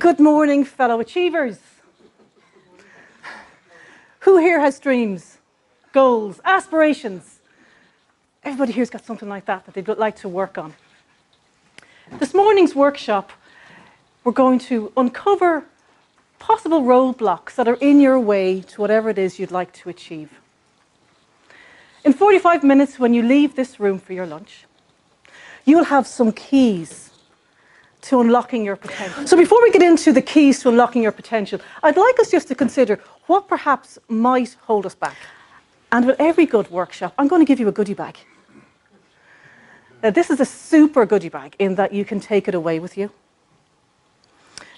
Good morning, fellow achievers. Who here has dreams, goals, aspirations? Everybody here's got something like that they'd like to work on. This morning's workshop, we're going to uncover possible roadblocks that are in your way to whatever it is you'd like to achieve. In 45 minutes, when you leave this room for your lunch, you'll have some keys to unlocking your potential. So before we get into the keys to unlocking your potential, I'd like us just to consider what perhaps might hold us back. And with every good workshop, I'm going to give you a goodie bag. Now, this is a super goodie bag in that you can take it away with you.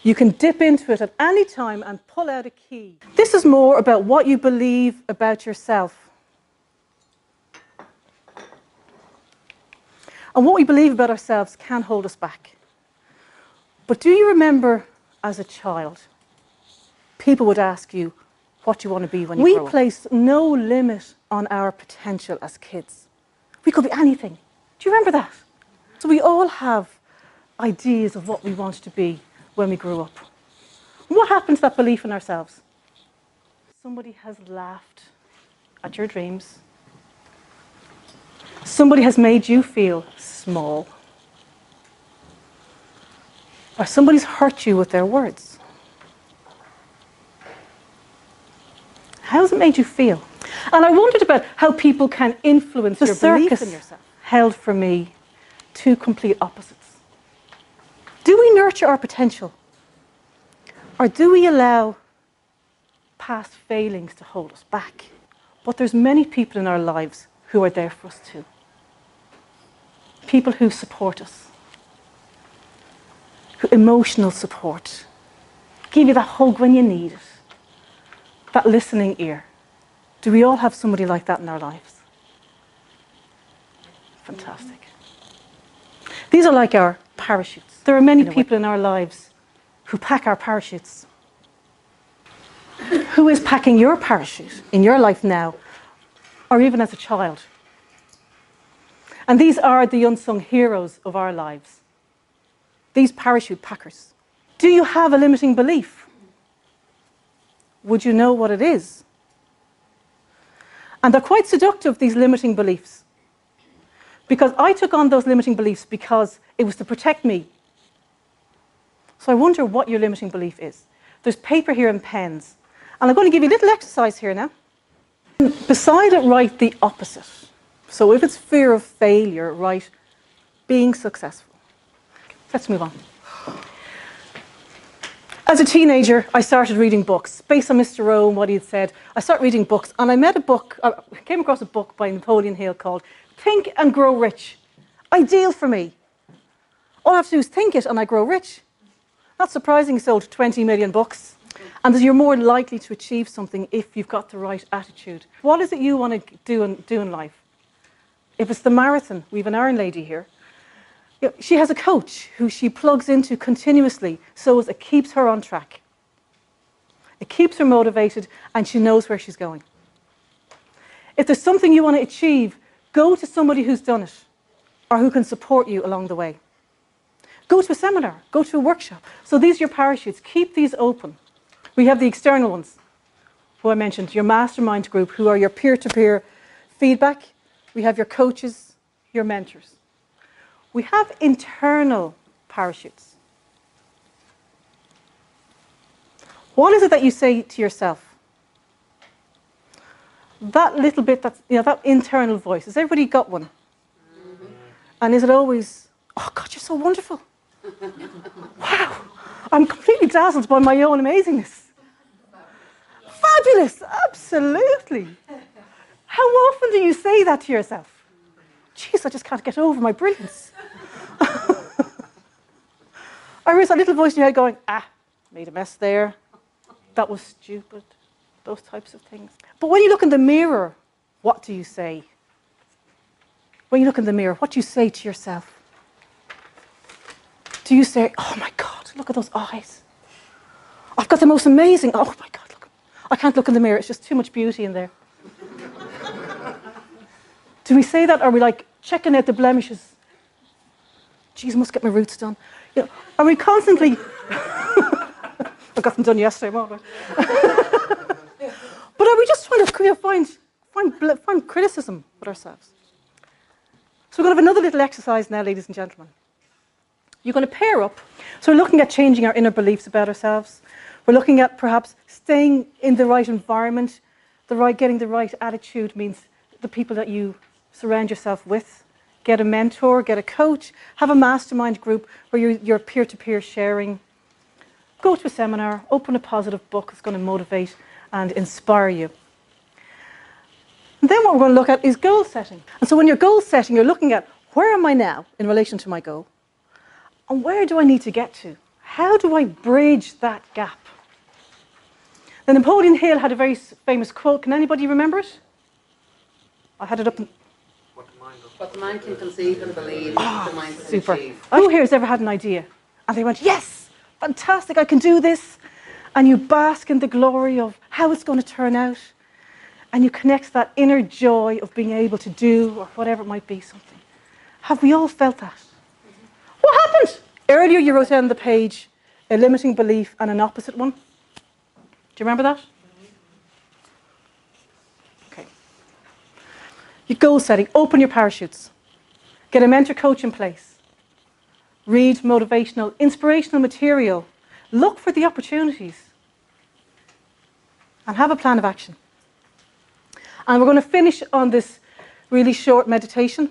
You can dip into it at any time and pull out a key. This is more about what you believe about yourself. And what we believe about ourselves can hold us back. But do you remember as a child, people would ask you what you want to be when you grow up? We placed no limit on our potential as kids. We could be anything. Do you remember that? So we all have ideas of what we want to be when we grew up. What happened to that belief in ourselves? Somebody has laughed at your dreams. Somebody has made you feel small. Or somebody's hurt you with their words. How has it made you feel? And I wondered about how people can influence your belief in yourself. Held for me two complete opposites. Do we nurture our potential? Or do we allow past failings to hold us back? But there's many people in our lives who are there for us too. People who support us. Emotional support. Give you that hug when you need it. That listening ear. Do we all have somebody like that in our lives? Fantastic. These are like our parachutes. There are many people in our lives who pack our parachutes. Who is packing your parachute in your life now, or even as a child? And these are the unsung heroes of our lives. These parachute packers. Do you have a limiting belief? Would you know what it is? And they're quite seductive, these limiting beliefs. Because I took on those limiting beliefs because it was to protect me. So I wonder what your limiting belief is. There's paper here and pens. And I'm going to give you a little exercise here now. Beside it, write the opposite. So if it's fear of failure, write being successful. Let's move on. As a teenager, I started reading books. Based on Mr. Rowe and what he had said, I started reading books. And I came across a book by Napoleon Hill called Think and Grow Rich. Ideal for me. All I have to do is think it and I grow rich. Not surprising, he sold 20 million books. And you're more likely to achieve something if you've got the right attitude. What is it you want to do in life? If it's the marathon, we have an Iron lady here. She has a coach who she plugs into continuously so as it keeps her on track. It keeps her motivated and she knows where she's going. If there's something you want to achieve, go to somebody who's done it or who can support you along the way. Go to a seminar, go to a workshop. So these are your parachutes. Keep these open. We have the external ones, who I mentioned, your mastermind group, who are your peer-to-peer feedback. We have your coaches, your mentors. We have internal parachutes. What is it that you say to yourself? That little bit, that internal voice. Has everybody got one? Mm-hmm. And is it always, oh God, you're so wonderful. Wow, I'm completely dazzled by my own amazingness. Fabulous, absolutely. How often do you say that to yourself? Jeez, I just can't get over my brilliance. Or is that little voice in your head going, made a mess there. That was stupid. Those types of things. But when you look in the mirror, what do you say? When you look in the mirror, what do you say to yourself? Do you say, oh my God, look at those eyes. I've got the most amazing, oh my God, look. I can't look in the mirror, it's just too much beauty in there. Do we say that? Or are we like checking out the blemishes? Geez, I must get my roots done. Are we constantly I got them done yesterday morning. But are we just trying to find criticism with ourselves? So we're going to have another little exercise now, ladies and gentlemen. You're going to pair up. So we're looking at changing our inner beliefs about ourselves. We're looking at perhaps staying in the right environment. Getting the right attitude means the people that you surround yourself with. Get a mentor, get a coach, have a mastermind group where you're peer-to-peer sharing. Go to a seminar, open a positive book that's going to motivate and inspire you. And then what we're going to look at is goal setting. And so when you're goal setting, you're looking at where am I now in relation to my goal? And where do I need to get to? How do I bridge that gap? Now, Napoleon Hill had a very famous quote. Can anybody remember it? I had it up. What the mind can conceive and believe, the mind can Super. achieve. Who here has ever had an idea? And they went, yes, fantastic, I can do this. And you bask in the glory of how it's going to turn out. And you connect that inner joy of being able to do, or whatever it might be, something. Have we all felt that? What happened? Earlier you wrote down on the page a limiting belief and an opposite one. Do you remember that? Okay. Your goal setting. Open your parachutes. Get a mentor coach in place. Read motivational, inspirational material. Look for the opportunities. And have a plan of action. And we're going to finish on this really short meditation.